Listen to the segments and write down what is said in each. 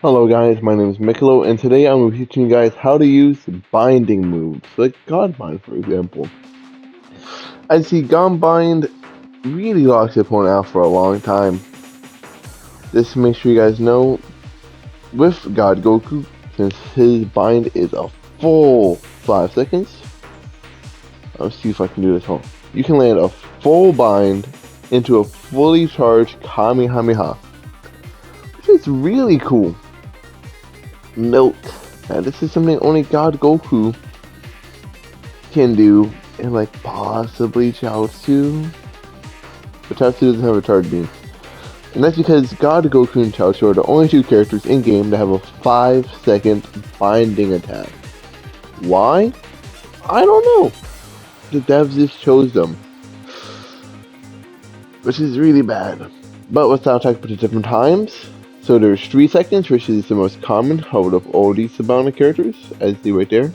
Hello guys, my name is Mikelo, and today I'm going to be teaching you guys how to use binding moves, like God Bind for example. As see, God Bind really locks the opponent out for a long time. Just to make sure you guys know, with God Goku, since his bind is a full 5 seconds, let's see if I can do this home. You can land a full bind into a fully charged Kamehameha, which is really cool. Note that this is something only God Goku can do, and like possibly Chaozu, but Chaozu doesn't have a charge beam, and that's because God Goku and Chaozu are the only two characters in game that have a 5-second binding attack. Why? I don't know. The devs just chose them, which is really bad. But with that attack at different times. So there's 3 seconds, which is the most common out of all these amount of characters, as you see right there.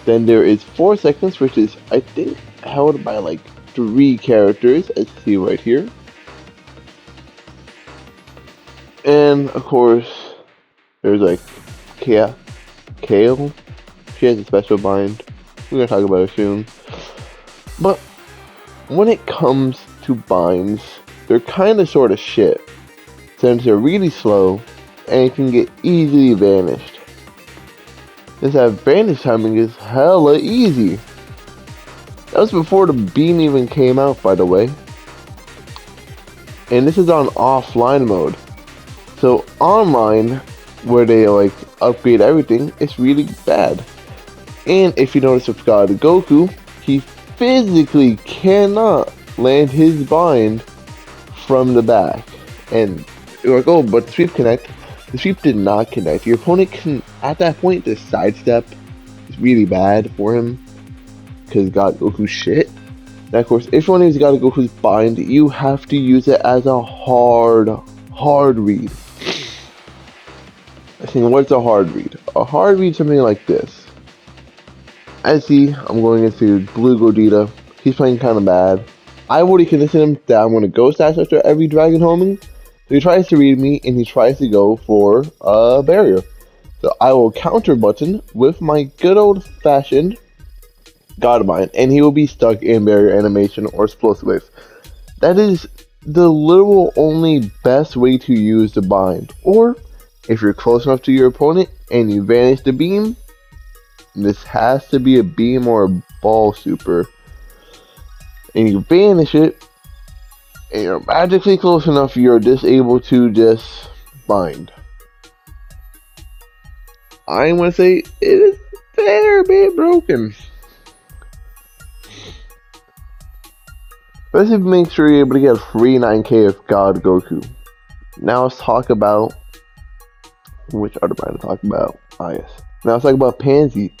Then there is 4 seconds, which is, I think, held by like 3 characters, as you see right here. And, of course, there's like Kale. She has a special bind. We're going to talk about it soon. But when it comes to binds, they're kind of sort of shit, since they're really slow and can get easily vanished. This vanish timing is hella easy. That was before the beam even came out, by the way. And this is on offline mode. So online, where they like upgrade everything, it's really bad. And if you notice with God Goku, he physically cannot land his bind from the back. And you're like, oh, but the sweep connect. The sweep did not connect. Your opponent can, at that point, the sidestep is really bad for him, because God Goku's shit. Now, of course, if you want to use God Goku's bind, you have to use it as a hard read. I think, what's a hard read? A hard read, something like this. As see, I'm going into Blue Gogeta. He's playing kind of bad. I've already convinced him that I'm going to Ghost Dash after every Dragon homing. So he tries to read me, and he tries to go for a barrier. So I will counter button with my good old fashioned God Bind, and he will be stuck in barrier animation or explosive wave. That is the literal only best way to use the bind. Or if you're close enough to your opponent and you vanish the beam, this has to be a beam or a ball super, and you vanish it, and you're magically close enough, you're just able to just bind. I'm gonna say it is a fair bit broken. Let's make sure you're able to get a free 9k of God Goku. Now let's talk about which other bind to talk about. Ah yes. Now let's talk about Panzys.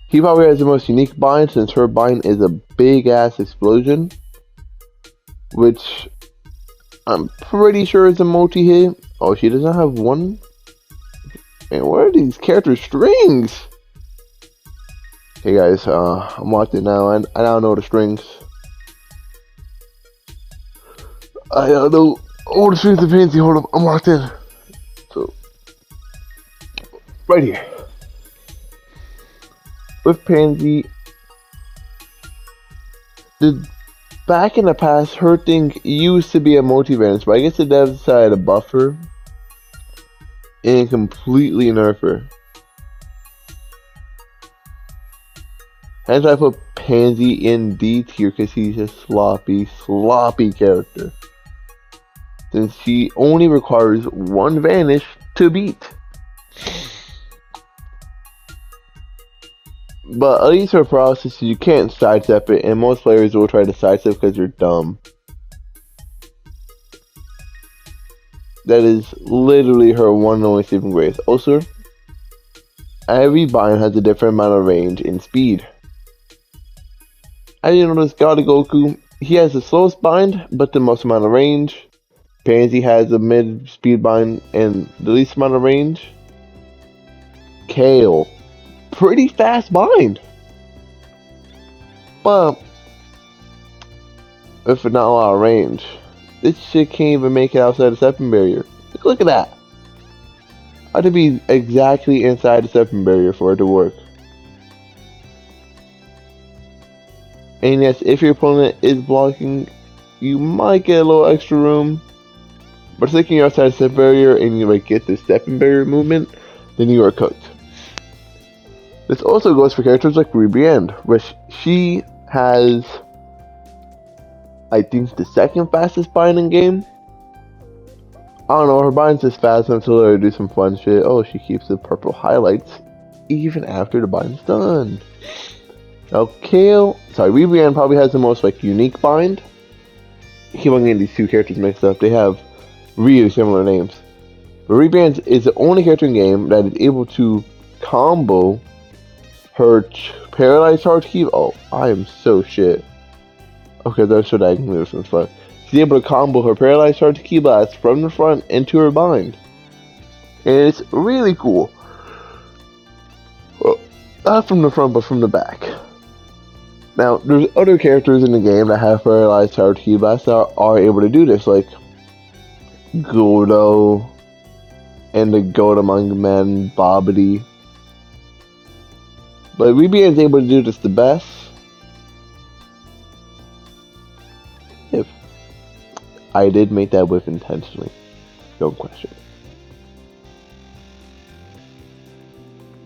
He probably has the most unique bind, since her bind is a big ass explosion, which I'm pretty sure is a multi-hit. Oh, she doesn't have one? Man, where are these character strings? Hey guys, I'm locked in now, and I now know the strings. I know all the strings of Pansy. Hold up, I'm locked in. So, right here. With Pansy, back in the past, her thing used to be a multi-vanish, but I guess the devs decided to buff her and completely nerf her. Hence I put Pansy in D tier, because he's a sloppy character, since she only requires one vanish to beat. But at least her process, you can't sidestep it, and most players will try to sidestep because you're dumb. That is literally her one and only saving grace. Also, every bind has a different amount of range and speed. As you notice, God Goku, he has the slowest bind, but the most amount of range. Pansy has the mid speed bind and the least amount of range. Kale, pretty fast bind, but with not a lot of range. This shit can't even make it outside the 7 barrier. Look at that. I have to be exactly inside the stepping barrier for it to work. And yes, if your opponent is blocking, you might get a little extra room. But thinking you're outside the step barrier and you like get the stepping barrier movement, then you are cooked. This also goes for characters like Ribenbain, which she has, I think, the second fastest bind in game. I don't know, her bind's just fast until I do some fun shit. Oh, she keeps the purple highlights even after the bind's done. Now, Ribenbain probably has the most like unique bind. I keep on getting these two characters mixed up. They have really similar names. But Ribenbain is the only character in game that is able to combo her Paralyze charge key. Oh, I am so shit. Okay, there's so that I can move from the front. She's able to combo her Paralyze charge key blast from the front into her bind. And it's really cool. Well, not from the front, but from the back. Now, there's other characters in the game that have Paralyze charge key blasts that are able to do this, like Goku and the Goat Among Men, Bobbity. But Ribenbain is able to do this the best. If I did make that whiff intentionally, don't question.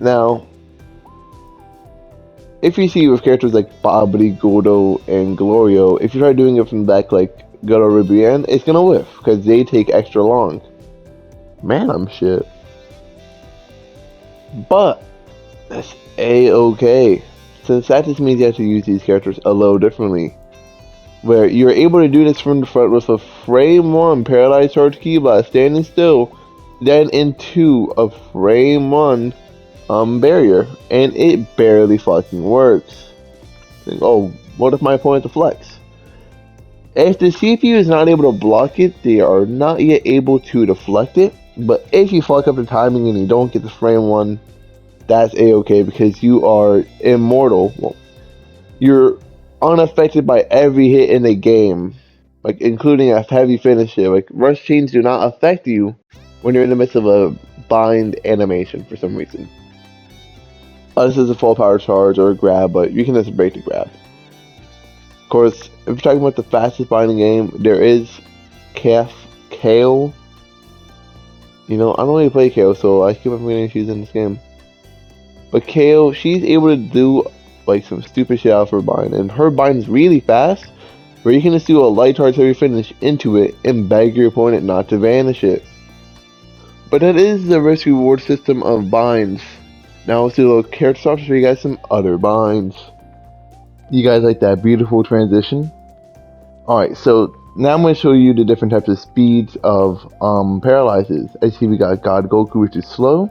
Now, if you see with characters like Bobbity, Goku, and Glorio, if you try doing it from the back like Goku or Ribenbain, it's gonna whiff because they take extra long. Man, I'm shit. But that's a-okay. Since that just means you have to use these characters a little differently. Where you're able to do this from the front with a frame 1 Paralyze charge key blast standing still, then into a frame 1 barrier, and it barely fucking works. Think, oh, what if my opponent deflects? If the CPU is not able to block it, they are not yet able to deflect it. But if you fuck up the timing and you don't get the frame 1, that's a-okay because you are immortal. Well, you're unaffected by every hit in the game, like including a heavy finish hit. Like rush chains do not affect you when you're in the midst of a bind animation for some reason. This is a full power charge or a grab, but you can just break the grab. Of course, if you're talking about the fastest binding game, there is Kale. You know, I don't really play Kale, so I keep on forgetting she's in this game. But Kale, she's able to do like some stupid shit out of her bind, and her bind is really fast, where you can just do a light charge heavy finish into it and beg your opponent not to vanish it. But that is the risk reward system of binds. Now let's do a little character swap to show you guys some other binds. You guys like that beautiful transition? Alright, so now I'm going to show you the different types of speeds of paralyzes. As you see, we got God Goku, which is slow.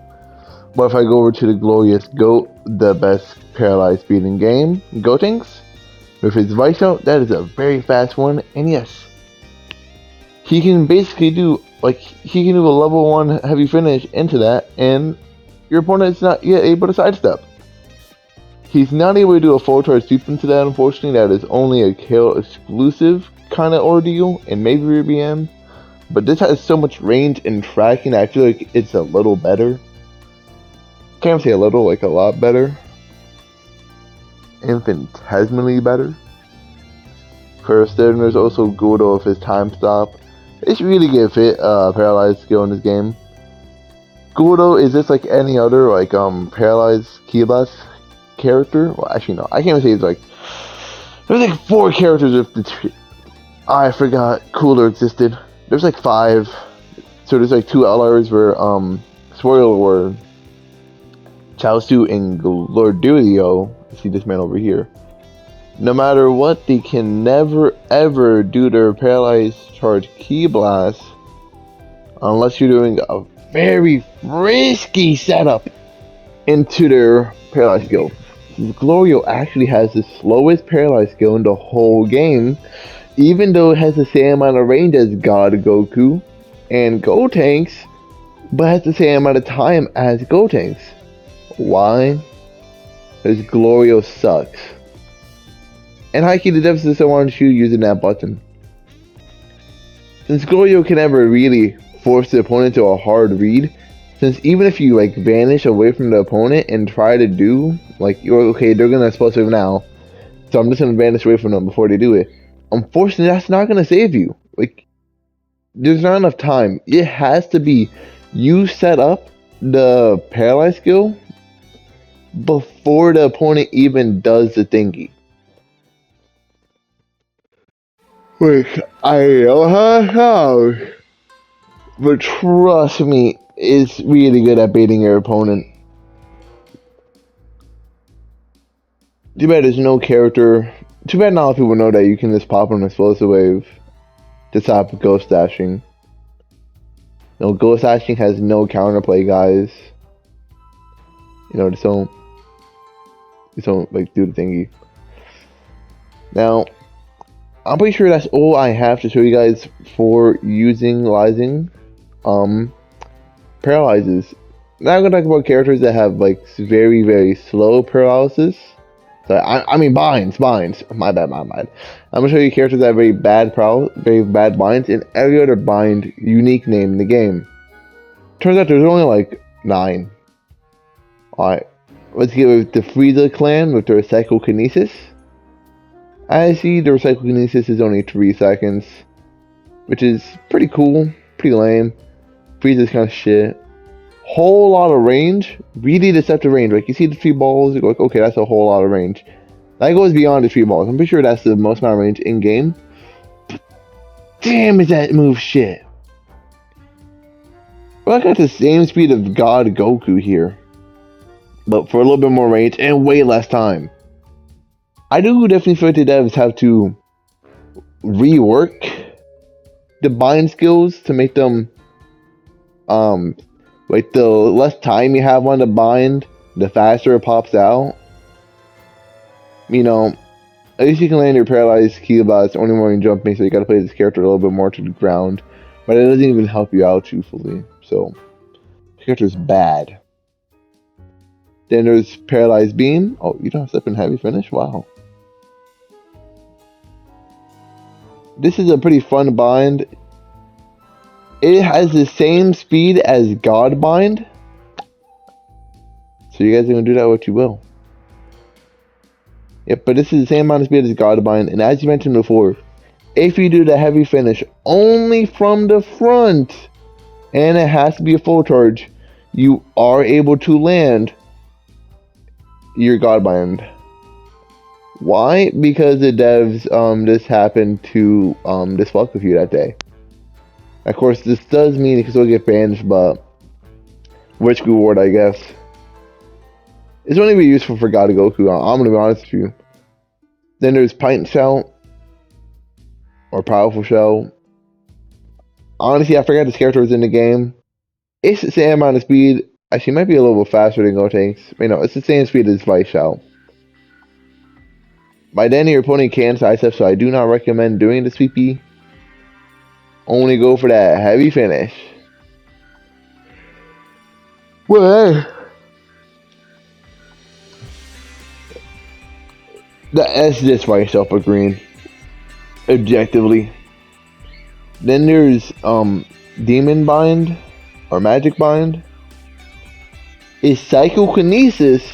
But if I go over to the glorious Goat, the best paralyzed speed in game, Gotenks, with his Vice Out, that is a very fast one. And yes, he can basically do a level 1 heavy finish into that, and your opponent is not yet able to sidestep. He's not able to do a full charge sweep into that, unfortunately. That is only a Kale exclusive kind of ordeal, and maybe Ribenbain. But this has so much range and tracking that I feel like it's a little better. Can't say a little, like a lot better. Infinitesimally better. First, then there's also Goku with his time stop. It's really good fit paralyzed skill in this game. Goku is just like any other like paralyzed key blast character. Well, actually no, I can't even say it's like there's like 4 characters with the I forgot Cooler existed. There's like 5. So there's like 2 LRs where Swirl were Chaozu and Glorio. See this man over here. No matter what, they can never ever do their Paralyzed charge key blast unless you're doing a very risky setup into their Paralyzed skill. Glorio actually has the slowest Paralyzed skill in the whole game, even though it has the same amount of range as God Goku and Gotenks, but has the same amount of time as Gotenks. Why? Because Glorio sucks. And Hikey the deficit so aren't you using that button. Since Glorio can never really force the opponent to a hard read, since even if you like vanish away from the opponent and try to do like you're okay, they're gonna explosive now, so I'm just gonna vanish away from them before they do it. Unfortunately, that's not gonna save you. Like, there's not enough time. It has to be you set up the paralyze skill before the opponent even does the thingy. Which I don't know how, but trust me, it's really good at baiting your opponent. Too bad there's no character. Too bad not a lot of people know that you can just pop an explosive wave to stop ghost dashing. No, ghost dashing has no counterplay, guys. You know, just don't like do the thingy. Now, I'm pretty sure that's all I have to show you guys for utilizing paralyzes. Now I'm gonna talk about characters that have like very slow paralysis. So I mean binds. My bad. I'm gonna show you characters that have very bad binds, and every other bind unique name in the game. Turns out there's only like 9. Alright, let's get with the Frieza clan with their psychokinesis. I see their psychokinesis is only 3 seconds, which is pretty cool, pretty lame. Frieza's kind of shit. Whole lot of range, really deceptive range. Like you see the 3 balls, you're like, okay, that's a whole lot of range. That goes beyond the 3 balls. I'm pretty sure that's the most amount of range in game. Damn, is that move shit. Well, I got the same speed of God Goku here, but for a little bit more range and way less time. I do definitely feel like the devs have to rework the bind skills to make them like the less time you have on the bind, the faster it pops out. You know, at least you can land your paralyzed Gabba. It's only more than jumping, so you gotta play this character a little bit more to the ground. But it doesn't even help you out, truthfully. So, this character's bad. Then there's Paralyzed Beam. Oh, you don't have Step in Heavy Finish? Wow. This is a pretty fun bind. It has the same speed as God Bind. So you guys are going to do that what you will. Yep, but this is the same amount of speed as God Bind. And as you mentioned before, if you do the heavy finish only from the front, and it has to be a full charge, you are able to land your God Bind. Why? Because the devs just happened to just fuck with you that day. Of course, this does mean it can still get banished, but which reward, I guess. It's only be useful for God Goku. I'm gonna be honest with you. Then there's Pint Shell or Powerful Shell. Honestly, I forgot this character was in the game. It's the same amount of speed. Actually, it might be a little bit faster than Gotenks. You know, it's the same speed as Vice Shell. By then, your opponent can sidestep, so I do not recommend doing the sweepy. Only go for that heavy finish. Well, that's just by yourself a green. Objectively. Then there's Demon Bind or Magic Bind. It's Psychokinesis,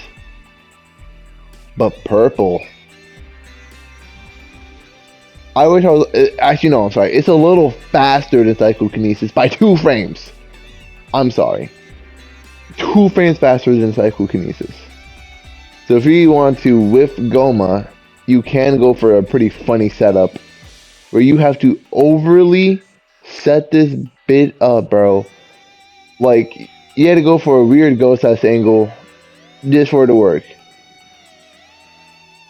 but purple. I wish I was actually no, I'm sorry. It's a little faster than Psychokinesis by 2 frames. I'm sorry. 2 frames faster than Psychokinesis. So if you want to whiff Goma, you can go for a pretty funny setup where you have to overly set this bit up, bro. Like, you had to go for a weird ghost ass angle just for it to work.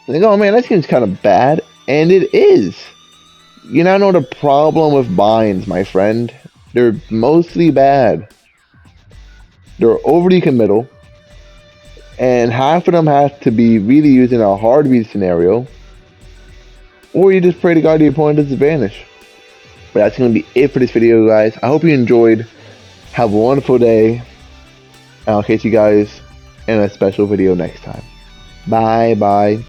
And they go, oh man, that seems kind of bad. And it is. You now know the problem with binds, my friend. They're mostly bad. They're overly committal. And half of them have to be really used in a hard beat scenario. Or you just pray to God your opponent doesn't vanish. But that's going to be it for this video, guys. I hope you enjoyed. Have a wonderful day. And I'll catch you guys in a special video next time. Bye.